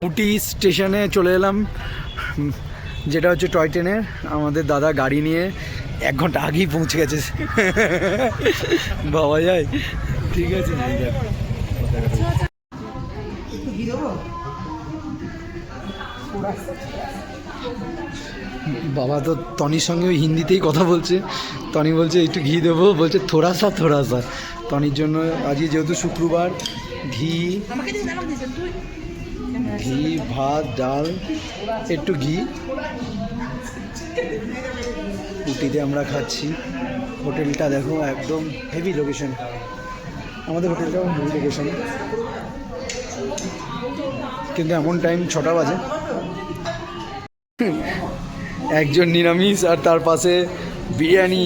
উটি স্টেশনে চলে এলাম, যেটা হচ্ছে টয় ট্রেনের। আমাদের দাদা গাড়ি নিয়ে 1 ঘন্টা আগেই পৌঁছে গেছে। বাবা যায়, ঠিক আছে। বাবা তো টনির সঙ্গে ওই হিন্দিতেই কথা বলছে। টনি বলছে একটু ঘি দেবো, বলছে থোড়া সা। টনির জন্য আজকে যেহেতু শুক্রবার, ঘি, ভাত, ডাল, একটু ঘি উটিতে আমরা খাচ্ছি। হোটেলটা দেখো, একদম হেভি লোকেশন। আমাদের হোটেলটাও হেভি লোকেশন, কিন্তু এমন টাইম 6টা বাজে। একজন নিরামিষ আর তার পাশে বিরিয়ানি,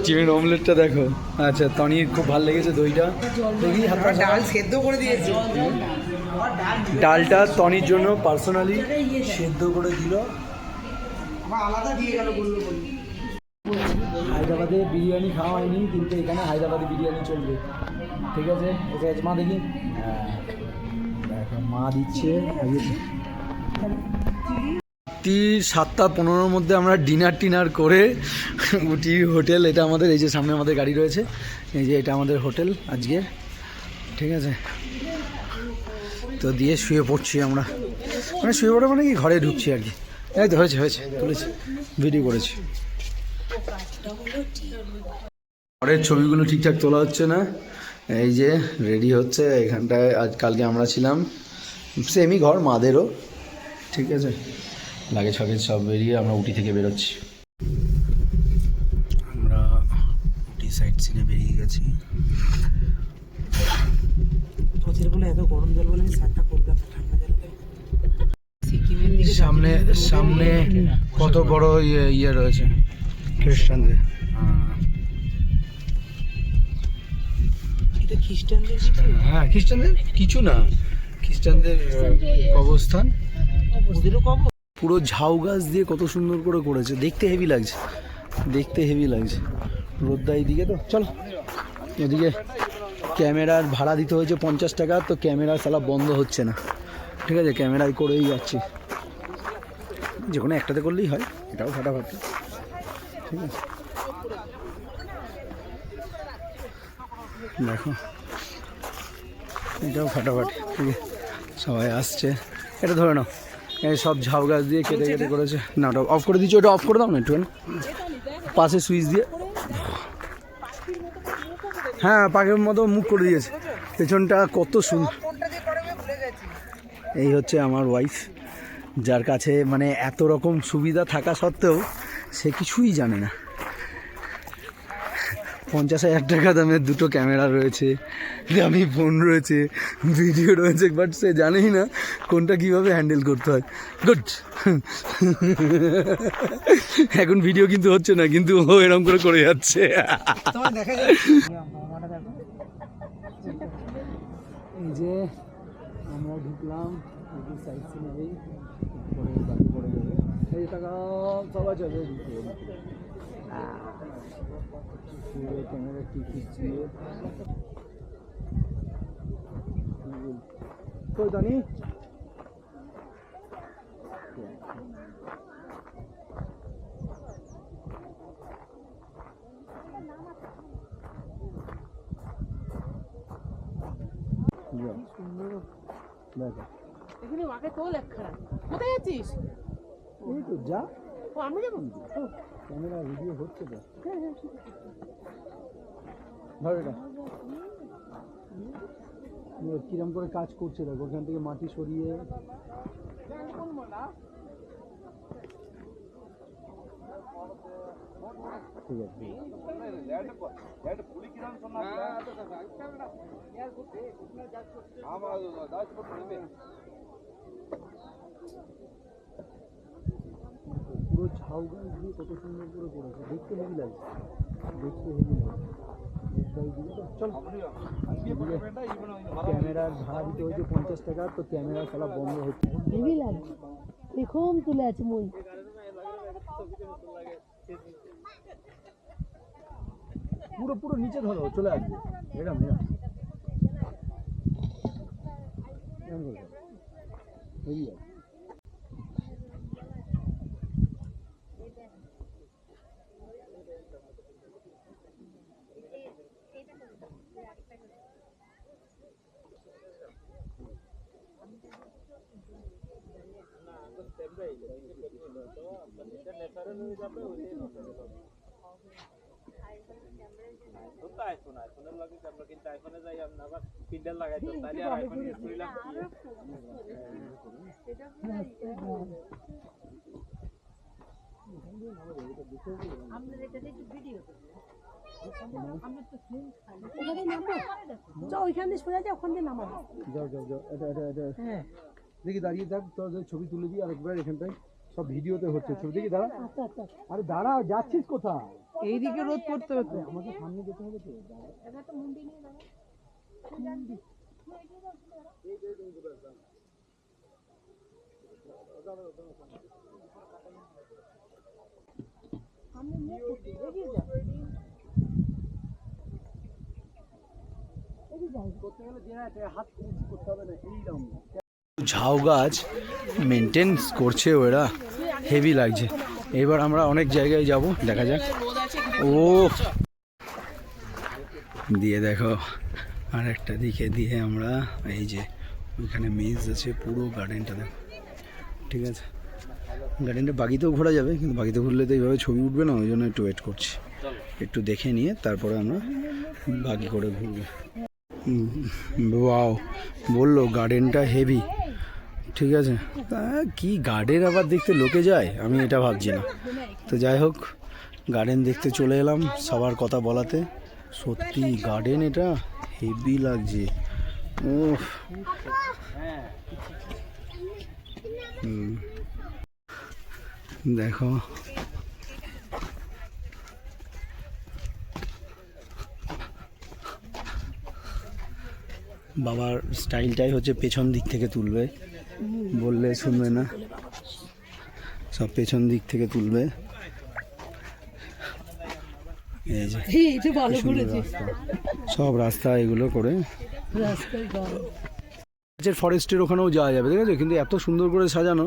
চিকেন অমলেটটা দেখো। আচ্ছা, টনির খুব ভালো লেগেছে দইটা। দেখি ডাল সেদ্ধ করে দিয়েছি। ডালটা টনির জন্য পার্সোনালি সেদ্ধ করে দিল। আলাদা দিয়ে গেল বললো। হায়দ্রাবাদে বিরিয়ানি খাওয়া হয়নি, কিন্তু এখানে হায়দ্রাবাদি বিরিয়ানি চলবে। ঠিক আছে, এটা মা দেখি। দেখো মা দিচ্ছে। 7:15-র মধ্যে আমরা ডিনার করে উটি হোটেল, এটা আমাদের, এই যে সামনে আমাদের গাড়ি রয়েছে, এই যে এটা আমাদের হোটেল আজকে। ঠিক আছে, তো দিয়ে শুয়ে পড়ছি আমরা। মানে শুয়ে পড়া মানে কি, ঘরে ঢুকছি আর কি। এই তো হয়েছে তুলেছি, ভিডিও করেছি। ঘরের ছবিগুলো ঠিকঠাক তোলা হচ্ছে না, এই যে রেডি হচ্ছে এখানটায়। কালকে আমরা ছিলাম, সেমই ঘর মাদেরও। ঠিক আছে, লাগেজ ফাগেজ সব বেরিয়ে আমরা উটি থেকে বেরোচ্ছি। আমরা উটি সাইড সিনে বেরিয়ে গেছি। এত গরম জল বলে সাতটা করলাম ঠান্ডা জলতে। সামনে কত বড় ইয়ে রয়েছে খ্রিস্টানদের। হ্যাঁ, খ্রিস্টানদের কিছু না, খ্রিস্টানদের কবরস্থান। পুরো ঝাউ গাছ দিয়ে কত সুন্দর করে করেছে, দেখতে হেভি লাগছে। রোদটা এইদিকে, তো চলো ওদিকে। ক্যামেরার ভাড়া দিতে হয়েছে 50 টাকা, তো ক্যামেরা সালা বন্ধ হচ্ছে না। ঠিক আছে, ক্যামেরায় করেই যাচ্ছি, যে কোনো একটাতে করলেই হয়। এটাও ফাটাফাটি, ঠিক আছে। দেখো এটাও ফাটাফাটি, ঠিক আছে। সবাই আসছে, এটা ধরে নাও। এই সব ঝাউ গাছ দিয়ে কেটে করেছে। না, ওটা অফ করে দিচ্ছি, ওটা অফ করে দাও না একটুখানি, পাশে সুইচ দিয়ে। হ্যাঁ, পাখির মতো মুখ করে দিয়েছে, পেছনটা কত সুন্দর। এই হচ্ছে আমার ওয়াইফ, যার কাছে মানে এত রকম সুবিধা থাকা সত্ত্বেও সে কিছুই জানে না। 50,000 টাকা দামের 2টো ক্যামেরা রয়েছে, দামি ফোন রয়েছে, ভিডিও রয়েছে, বাট সে জানেই না কোনটা কীভাবে হ্যান্ডেল করতে হয়। গুড। এখন ভিডিও কিন্তু হচ্ছে না, কিন্তু ও এরকম করে যাচ্ছে। এই যে আমরা ঢুকলাম, সাইড সিনারি পরে যাবে। এই টাকা সবাই চলে ক্যামেরা টিকিট দিয়ে কই জানি। এখানে মাকে তোল একখানা। কোথায় যাচ্ছিস? এই তো যা, আমি যাবো। ক্যামেরা ভিডিও হচ্ছে তো। ধর এটা, কিরম করে কাজ করছে দেখো, ওখান থেকে মাটি সরিয়ে। ঠিক আছে, পুরো ঝাউ গাছ দিয়ে কত সুন্দর করে করেছে, দেখতে হেভি লাগছে। চল, ক্যামেরার ভাড়া দিতে হয়েছে 50 টাকা, তো ক্যামেরা খেলা বন্ধ হচ্ছে। হেভি লাগছে, দেখুন তুলে আছে মই। পুরো নিচে ধরো, চলে আসবে। এরম ওইখান দিয়ে সোজা যায়, ওখান দিয়ে নামাবো। যাও যাও যাও, এটা এটা এটা হ্যাঁ দেখি দাঁড়িয়ে থাক, তোর ছবি তুলে দিই আরেকবার। এখানটায় সব ভিডিওতে হচ্ছে ছবি, দেখি দাঁড়া। আরে দাঁড়া, যাচ্ছিস কোথায়? এইদিকে রোদ পড়তে হচ্ছে। আমাকে সামনে যেতে হবে তো। ঝাউ গাছ মেনটেন্স করছে ওরা, হেভি লাগছে। এবার আমরা অনেক জায়গায় যাব, দেখা যাক। ও দিয়ে দেখো, আর একটা দিকে দিয়ে আমরা এই যে ওইখানে মেজ আছে, পুরো গার্ডেনটা দেখো। ঠিক আছে, গার্ডেনটা বাগিতেও ঘোরা যাবে, কিন্তু বাগিতে ঘুরলে তো এইভাবে ছবি উঠবে না, ওই জন্য একটু ওয়েট করছি, একটু দেখে নিয়ে তারপরে আমরা বাগি করে ঘুরবো। ওয়াও, বললো গার্ডেনটা হেভি। ঠিক আছে, কি গার্ডেন আবার দেখতে লোকে যায়, আমি এটা ভাবছি না। তো যাই হোক, গার্ডেন দেখতে চলে এলাম সবার কথা বলাতে। সত্যি গার্ডেন এটা হেভি লাগছে। ও দেখো, বাবার স্টাইলটাই হচ্ছে পেছন দিক থেকে তুলবে, বললে শুনবে না, সব পেছন দিক থেকে তুলবে। এই যে সব রাস্তা এগুলো করে, ফরেস্টের ওখানেও যাওয়া যাবে, ঠিক আছে। কিন্তু এত সুন্দর করে সাজানো,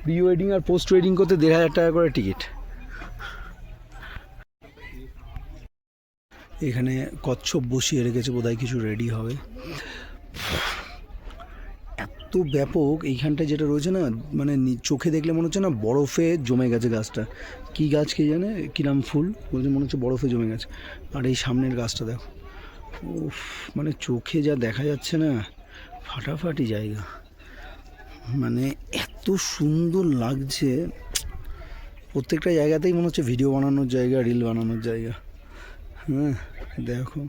প্রি ওয়েডিং আর পোস্ট ওয়েডিং করতে 1,500 টাকা করে টিকিট। এখানে কচ্ছপ বসিয়ে রেখেছে, বোধহয় কিছু রেডি হবে। এত ব্যাপক এইখানটা যেটা রয়েছে না, মানে চোখে দেখলে মনে হচ্ছে না বরফে জমে গেছে গাছটা। কি গাছ কে জানে, কী নাম ফুল বলছে, মনে হচ্ছে বরফে জমে গেছে। আর এই সামনের গাছটা দেখো, উফ, মানে চোখে যা দেখা যাচ্ছে না, ফাটাফাটি জায়গা, মানে এত সুন্দর লাগছে। প্রত্যেকটা জায়গাতেই মনে হচ্ছে ভিডিও বানানোর জায়গা, রিল বানানোর জায়গা। হ্যাঁ দেখো,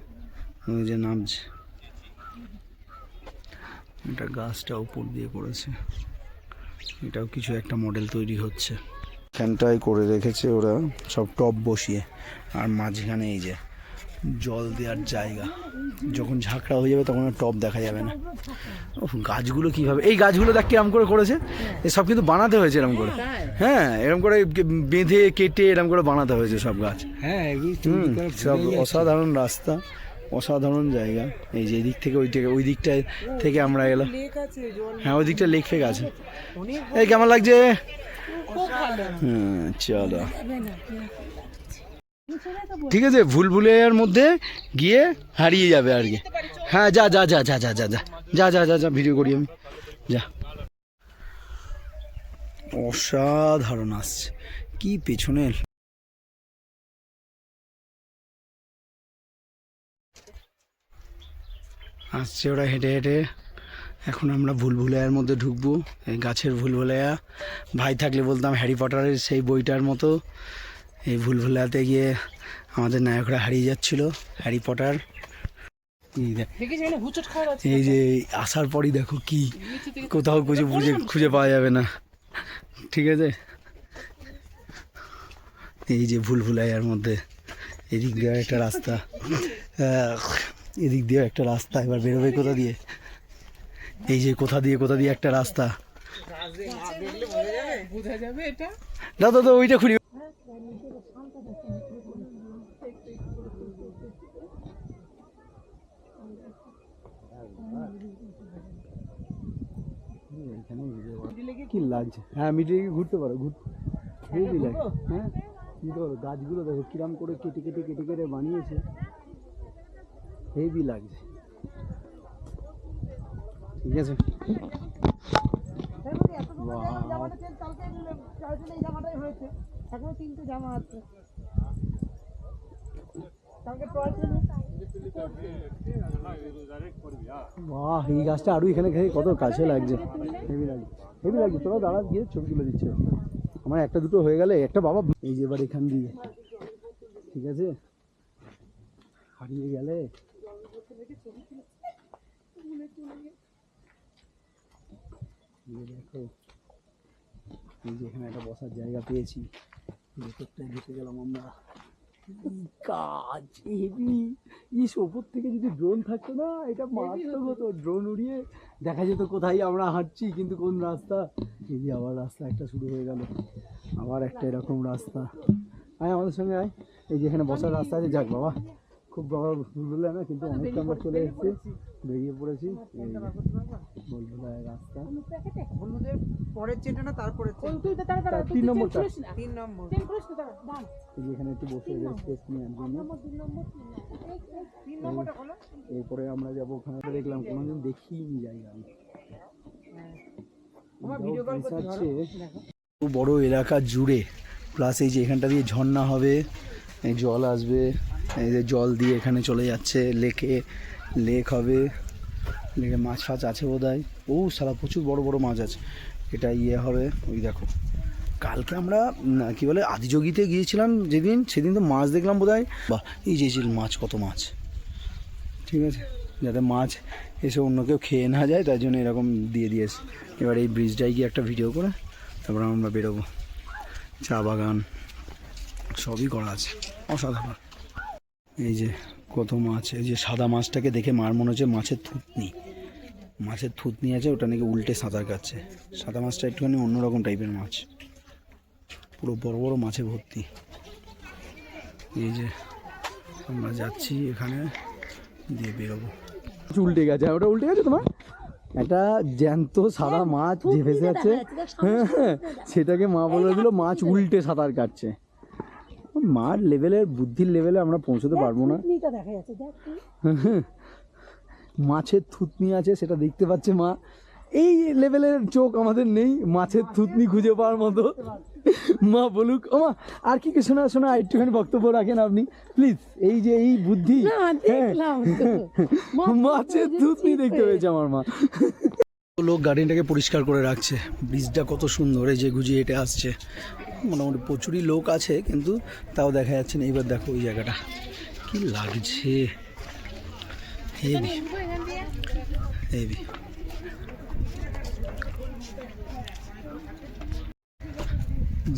ওই যে নামছে, এটা গাছটা উপর দিয়ে করেছে, এটাও কিছু একটা মডেল তৈরি হচ্ছে। এখানটায় করে রেখেছে ওরা সব টব বসিয়ে, আর মাঝখানে এই যে জল দেওয়ার জায়গা। যখন ঝাঁকড়া হয়ে যাবে তখন আর টব দেখা যাবে না। গাছগুলো কীভাবে, এই গাছগুলো দেখ কিরম করে করেছে, এসব কিন্তু বানাতে হয়েছে এরকম করে। হ্যাঁ, এরকম করে বেঁধে কেটে এরকম করে বানাতে হয়েছে সব গাছ। হ্যাঁ, সব অসাধারণ রাস্তা, অসাধারণ জায়গা। এই যে এদিক থেকে ওই দিকটায় থেকে আমরা এলাম। হ্যাঁ, ওই দিকটা লেক ফেক আছে। এই কেমন লাগছে? হ্যাঁ চলো, ঠিক আছে। ভুলভুলাইয়ার মধ্যে গিয়ে হারিয়ে যাবে আর কি। হ্যাঁ যা যা যা যা যা যা যা যা যা যা যা ভিডিও করি আমি, যা। অসাধারণ আসছে, কি পেছনে আসছে ওরা হেঁটে হেঁটে। এখন আমরা ভুলভুলাইয়ার মধ্যে ঢুকবো, এই গাছের ভুলভুলাইয়া। ভাই থাকলে বলতাম হ্যারি পটারের সেই বইটার মতো। এই ভুলভুলাইয়াতে গিয়ে আমাদের নায়করা হারিয়ে যাচ্ছিল, হ্যারি পটার। এই যে আসার পরই দেখো কি, কোথাও কিছু খুঁজে পাওয়া যাবে না। ঠিক আছে, এই যে ভুলভুলাইয়ার মধ্যে এদিক দিয়ে একটা রাস্তা, এদিক দিয়ে একটা রাস্তা। এবার বেরোবে কোথা দিয়ে, এই যে কোথা দিয়ে একটা রাস্তা। দাদা তো ওইটা খুঁড়ি। এখানে কি লাগছে। হ্যাঁ মিটিয়ে ঘুরতে পারো, হেভি লাগে। হ্যাঁ বুঝতে পারো, গাছগুলো দেখো কিরাম করে কেটে কেটে কেটে কেটে বানিয়েছে, হেভি লাগছে। ঠিক আছে, বাহ এই গাছটা আরো এখানে কত কাছে লাগছে, হেভি লাগছে, হেভি লাগছে। তোরা দাঁড়া গিয়ে ছবি তুলে দিচ্ছে, আমার একটা দুটো হয়ে গেলে একটা বাবা। এই যে এবার এখান দিয়ে, ঠিক আছে, হারিয়ে গেলে দেখো। এই যে এখানে একটা বসার জায়গা পেয়েছি, ভেতরটায় ঢুকে গেলাম আমরা। কাজ হেভি। ইস, ওপর থেকে যদি ড্রোন থাকতো না, এটা মারাত্মক হতো। ড্রোন উড়িয়ে দেখা যেত কোথায় আমরা হাঁটছি, কিন্তু কোন রাস্তা। এই যে আবার রাস্তা একটা শুরু হয়ে গেল, আবার একটা এরকম রাস্তা। আয় আমাদের সঙ্গে আয়। এই যে এখানে বসার রাস্তা আছে। যাক বাবা, খুব বাবা ভুললে না, কিন্তু অনেকটা আমরা চলে এসেছি, বেরিয়ে পড়েছি। বলবুলায় রাস্তা, বন্ধুদের পরের চেনটা না তারপরে 3 নম্বরটা। 3 নম্বর। এই যে এখানে একটু বসে রেস্ট নেওয়ার জন্য। এরপরে আমরা যাবো ওখানে। দেখলাম কোনোদিন দেখিনি জায়গা, বড় এলাকা জুড়ে। প্লাস এই যে এখানটা দিয়ে ঝর্ণা হবে, এই জল আসবে, এই যে জল দিয়ে এখানে চলে যাচ্ছে লেক হবে। লেকে মাছ ফাছ আছে বোধ হয়। ও সারা প্রচুর বড় বড় মাছ আছে। এটা হবে, ওই দেখো। কালকে আমরা কি বলে আদিযোগীতে গিয়েছিলাম যেদিন, সেদিন তো মাছ দেখলাম বোধ হয়। বাহ, এই যে মাছ, কত মাছ। ঠিক আছে, যাতে মাছ এসে অন্য কেউ খেয়ে না যায়, তার জন্য এরকম দিয়ে দিয়েছে। এবার এই ব্রিজটাই গিয়ে একটা ভিডিও করে তারপর আমরা বেরোবো। চা বাগান সবই করা আছে, অসাধারণ। এই যে কত মাছ। এই যে সাদা মাছটাকে দেখে মার মনে হচ্ছে মাছের থুতনি আছে, ওটা নাকি উল্টে সাঁতার কাটছে। সাদা মাছটা একটুখানি অন্যরকম টাইপের মাছ, পুরো বড় বড় মাছে ভর্তি। এই যে আমরা যাচ্ছি এখানে দিয়ে বেরোবো। উল্টে গেছে, ওটা উল্টে গেছে তোমার একটা জ্যান্ত সাদা মাছ যে ভেসে যাচ্ছে, সেটাকে মা বলে দিল মাছ উল্টে সাঁতার কাটছে। মার লেভেলের, বুদ্ধির লেভেলে আমরা পৌঁছতে পারবো না। মাছের থুতনি আছে, সেটা দেখতে পাচ্ছে মা। এই লেভেলের চোখ আমাদের নেই মাছের থুতনি খুঁজে পাওয়ার মতো। মা বলুক, ও মা আর কি শোনা একটুখানি বক্তব্য রাখেন আপনি প্লিজ। এই যে এই বুদ্ধি, মাছের থুতনি দেখতে পেয়েছে আমার মা। লোক গার্ডেনটাকে পরিষ্কার করে রাখছে। ব্রিজটা কত সুন্দর, এই যে গুজিয়ে হেঁটে আসছে। মোটামুটি প্রচুরই লোক আছে, কিন্তু তাও দেখা যাচ্ছে না। এইবার দেখো ওই জায়গাটা কি লাগছে, হেভি হেভি।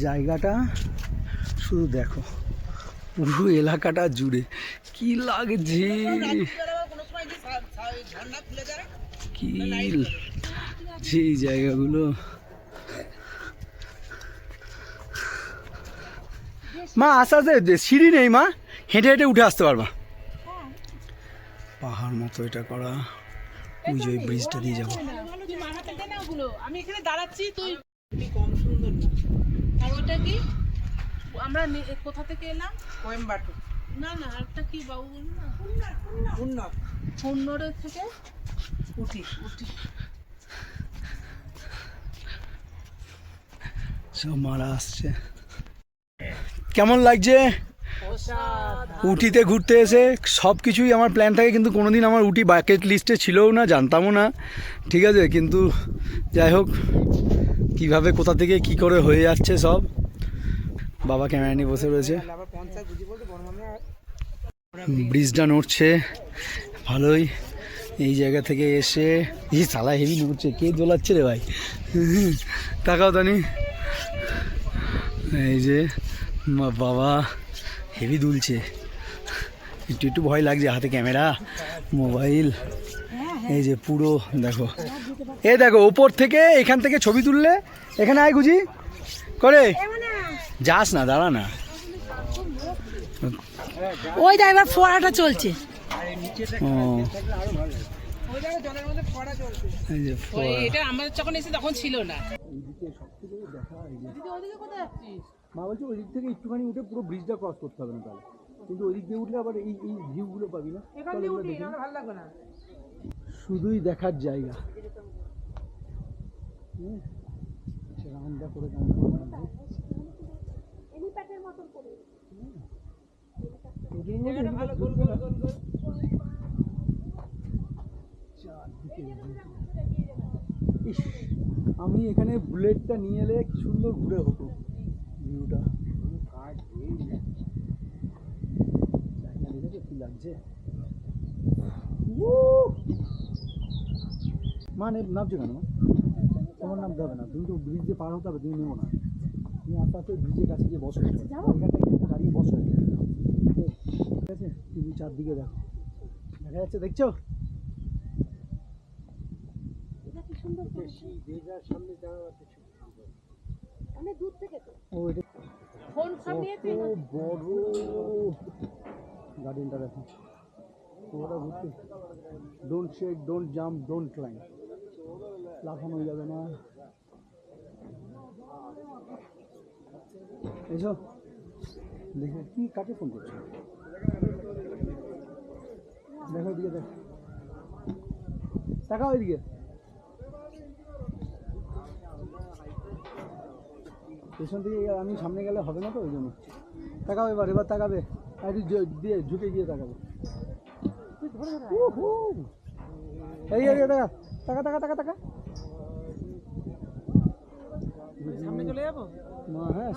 জায়গাটা শুধু দেখো, পুরো এলাকাটা জুড়ে কি লাগছে, কি যে জায়গাগুলো। মা আস্তে আস্তে, সিঁড়ি নেই মা, হেঁটে হেঁটে উঠে আসতে পারবা। পাহাড় মতো এটা করা, ওই যে ব্রিজটা দিয়ে যাবো। আমি এখানে দাঁড়াচ্ছি, তুই কম সুন্দর। আর ওটা কি, আমরা কোথা থেকে এলাম? কোয়েম্বাটুর। না আরেকটা কি বাবু বলুন না, হুন্নর থেকে উঠি। সব মারা আসছে। কেমন লাগছে উটিতে ঘুরতে এসে? সব কিছুই আমার প্ল্যান থাকে, কিন্তু কোনোদিন আমার উটি বাকেট লিস্টে ছিলও না, জানতামও না। ঠিক আছে, কিন্তু যাই হোক, কীভাবে কোথা থেকে কি করে হয়ে যাচ্ছে সব। বাবা ক্যামেরা নিয়ে বসে রয়েছে। ব্রিজটা নড়ছে ভালোই। এই জায়গা থেকে এসে এই সালা হেভি নড়ছে। কে দোলাচ্ছে রে ভাই? তাকাও তানি। এই যে বাবা হেভি দুলছে, একটু ভয় লাগছে। হাতে ক্যামেরা, মোবাইল, এই যে পুরো দেখো। এই দেখো ওপর থেকে, এখান থেকে ছবি তুললে এখানে আয় গুজি করে যাস না, দাঁড়া না। ওই দা এবার ফোয়ারাটা চলছে। ও ওই জায়গায় জলের মধ্যে ফোয়ারা চলছে। এই যে ওই এটা আমরা যখন এসে তখন ছিল না। এইদিকে সব থেকে দেখা এই যে দিদি ওদিকে কোথায় যাচ্ছিস? মা বলছে ওই দিক থেকে একটুখানি উঠে পুরো ব্রিজটা ক্রস করতে হবে না তাহলে, কিন্তু ওই দিক দিয়ে উঠলে আবার এই এই ভিউগুলো পাবি না। এখান চল দিয়ে এগুলো উঠি, দেখি। নাহলে ভালো লাগবে না। শুধুই দেখার জায়গা। রাউন্ডটা করে কেমন জায়গাটা ভালো, গোল গোল গোল গোল। ইস, আমি এখানে বুলেটটা নিয়ে এলে কি সুন্দর ঘুরে হতো ভিউটা। জায়গা দেখেছো কি লাগছে? মানে নামছো কেন? তোমার নামতে হবে না, তুমি তো ব্রিজ দিয়ে পার হতে হবে, তুমি নেবো না। তুমি আস্তে আস্তে ব্রিজের কাছে গিয়ে বসো, জায়গাটা একটু দাঁড়িয়ে বসো। ঠিক আছে, তুমি চারদিকে দেখো, দেখা যাচ্ছে, দেখছো? ও এটা ফোন সব নিয়েছি। কত বড় গার্ডেনটা দেখো, পুরোটা ঘুরতে। Don't shake, don't jump, don't climb, লাফানো যাবে না। এসো দেখো, কি কাকে ফোন করছো? দেখো ওইদিকে, দেখো, তাকাও ওইদিকে। পেছন থেকে আমি সামনে গেলে হবে না তো, ওই জন্য। তাকাও, এবার এবার তাকাবে, আর দিয়ে ঝুঁকে গিয়ে তাকাবে। এই টাকা টাকা টাকা টাকা টাকা সামনে চলে যাবো। না, হ্যাঁ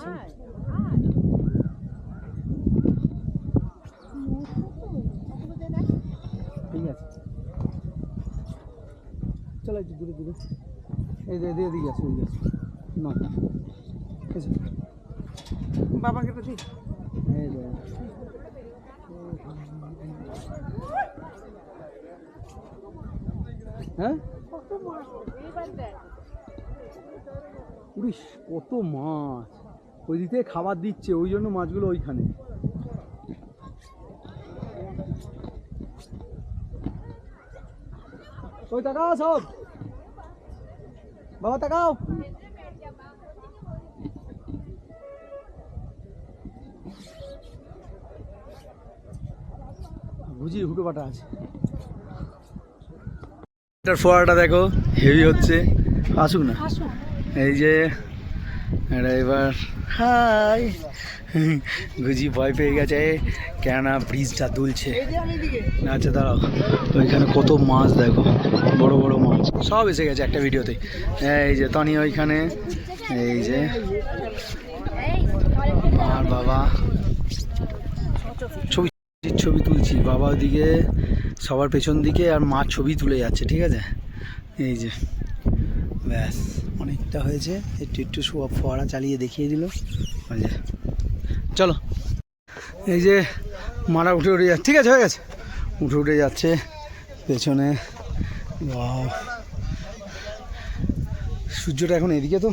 ঠিক আছে, চলো একটু দূরে দূরে। এই যে এদিকে আছে, ওইদিকে আছে না, এসো। বাবাকে তো দিই। এই যে হ্যাঁ, পুরিশ কত মাছ, ওই দিক থেকে খাবার দিচ্ছে, ওই জন্য মাছগুলো ওইখানে। ওই তাকাও সব, বাবা তাকাও। বুঝি হুটো পাটা আছে। এটার ফোয়ারাটা দেখো, হেভি হচ্ছে, আসুক না। এই যে এটা এবার হাই, গুজি ভয় পেয়ে গেছে কেননা ব্রিজটা দুলছে। আচ্ছা দাঁড়াও, ওইখানে কত মাছ দেখো, বড় বড় মাছ সব এসে গেছে একটা ভিডিওতে। এই যে তনি ওইখানে, এই যে আর বাবা ছবি তুলছি, বাবা ওইদিকে সবার পেছন দিকে, আর মাছ ছবি তুলে যাচ্ছে। ঠিক আছে, এই যে ব্যাস অনেকটা হয়েছে, একটু একটু ফোয়ারা চালিয়ে দেখিয়ে দিল। চলো, এই যে মারা উঠে উঠে যাচ্ছে, ঠিক আছে হয়ে গেছে, উঠে উঠে যাচ্ছে পেছনে। ওয়াও, সূর্যটা এখন এদিকে তো।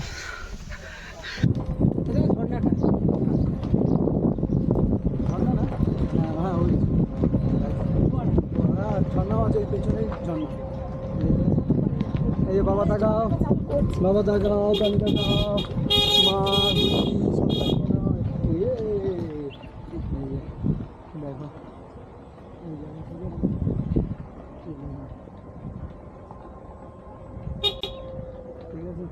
ঝর্ণাও আছে ওই পেছনেই ঝর্ণা। এই যে বাবা তাকাও, বাবা তাকাও, তানি তাকাও, মা দেখো, ঠিক আছে।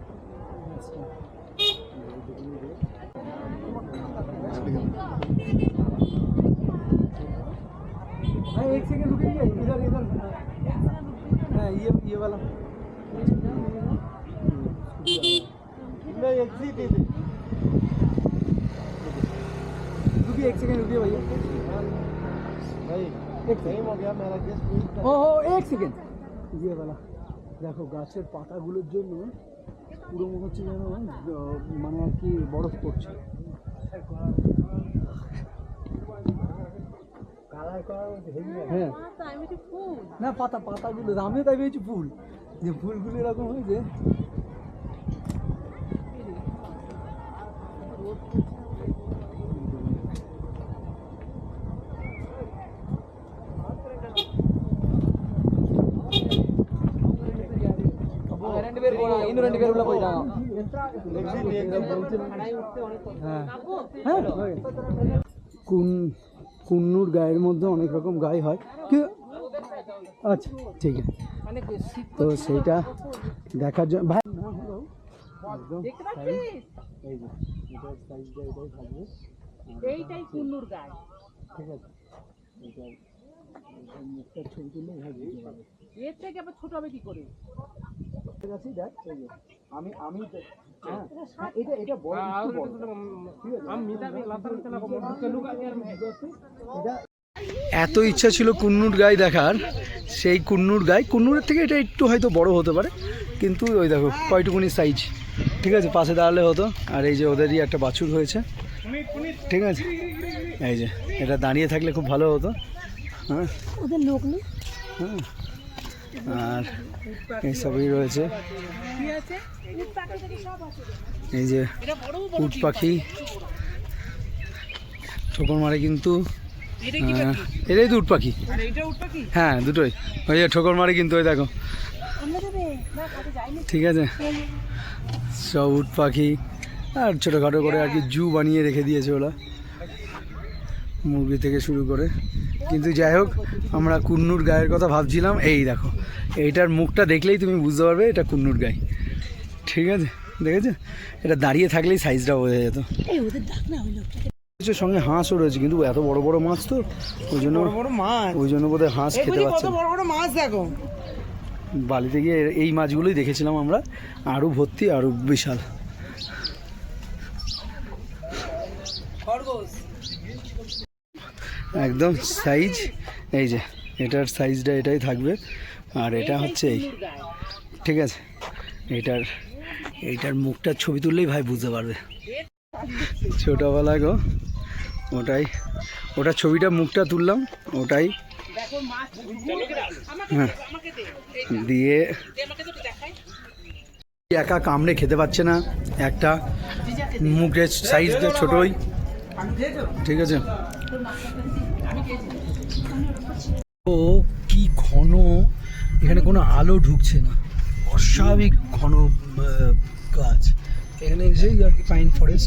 भाई एक सेकंड रुकिए, इधर इधर, हाँ ये वाला नहीं, एग्जिट दे दे। रुकिए एक सेकंड, रुकिए भैया, भाई एक टाइम हो गया मेरा, जस्ट ओहो एक सेकंड। ये वाला দেখো, গাছের পাতাগুলোর জন্য পুরো মনে হচ্ছে যেন মানে আর কি বরফ পড়ছে। হ্যাঁ না, পাতাগুলো আমিও তাই পেয়েছি, ফুল যে ফুলগুলো এরকম হয়েছে। কুন্নুর গায়ের মধ্যে অনেক রকম গায়ে হয় কি আচ্ছা ঠিক আছে তো সেইটা দেখার জন্য ভাই একদম এই যে এটার সাইজটা এটাই থাকবে এইটাই কুন্নুর গায়ে। ঠিক আছে এটার মুখটা ছবি তুললে ভাই বুঝতে পারবে এর থেকে আবার ছোট হবে কি করে? ঠিক আছে দেখ এই যে আমি হ্যাঁ এটা এটা বড় একটু বড় ঠিক আছে আমি মিটাকে লাতার চলা এটা এত ইচ্ছা ছিল কুন্নুর গায়ে দেখার, সেই কুন্নুর গায়ে, কুন্নুরের থেকে এটা একটু হয়তো বড় হতে পারে, কিন্তু ওই দেখো কয়টুকুনি সাইজ, ঠিক আছে পাশে দাঁড়ালে হতো। আর এই যে ওদেরই একটা বাছুর হয়েছে, ঠিক আছে এই যে এটা দাঁড়িয়ে থাকলে খুব ভালো হতো। হ্যাঁ ওদের লোক নেই। হ্যাঁ আর এইসবই রয়েছে, এই যে উট পাখি ঠোকর মারে কিন্তু, এটাই তো উট পাখি, হ্যাঁ দুটোই ওই যে ঠোকর মারে কিন্তু, ওই দেখো ঠিক আছে সব উট পাখি। আর ছোটোখাটো করে আর কি জু বানিয়ে রেখে দিয়েছে ওরা, মুরগি থেকে শুরু করে। কিন্তু যাই হোক আমরা কুন্নুর গায়ের কথা ভাবছিলাম, এই দেখো এইটার মুখটা দেখলেই তুমি বুঝতে পারবে এটা কুন্নুর গায়ে, ঠিক আছে দেখেছো, এটা দাঁড়িয়ে থাকলেই সাইজটা বোঝা যেত। সঙ্গে হাঁসও রয়েছে, কিন্তু এত বড় বড় মাছ তো ওই জন্য বোধহয় হাঁস খেতে পারছে না। বড় বড় মাছ দেখো, বালিতে গিয়ে এই মাছগুলোই দেখেছিলাম আমরা, আরও ভর্তি আরও বিশাল। একদম সাইজ, এই যে এটার সাইজটা এটাই থাকবে, আর এটা হচ্ছে এই, ঠিক আছে এইটার মুখটার ছবি তুললেই ভাই বুঝতে পারবে। ছোটোবেলা গো ওটার ছবিটা মুখটা তুললাম, ওটাই হ্যাঁ দিয়ে একা কামড়ে খেতে পারছে না, একটা মুখের সাইজ ছোটই, ঠিক আছে। ও কি ঘন, এখানে কোনো আলো ঢুকছে না, অস্বাভাবিক ঘন গাছ, এখানে এসেই আর কি পাইন ফরেস্ট।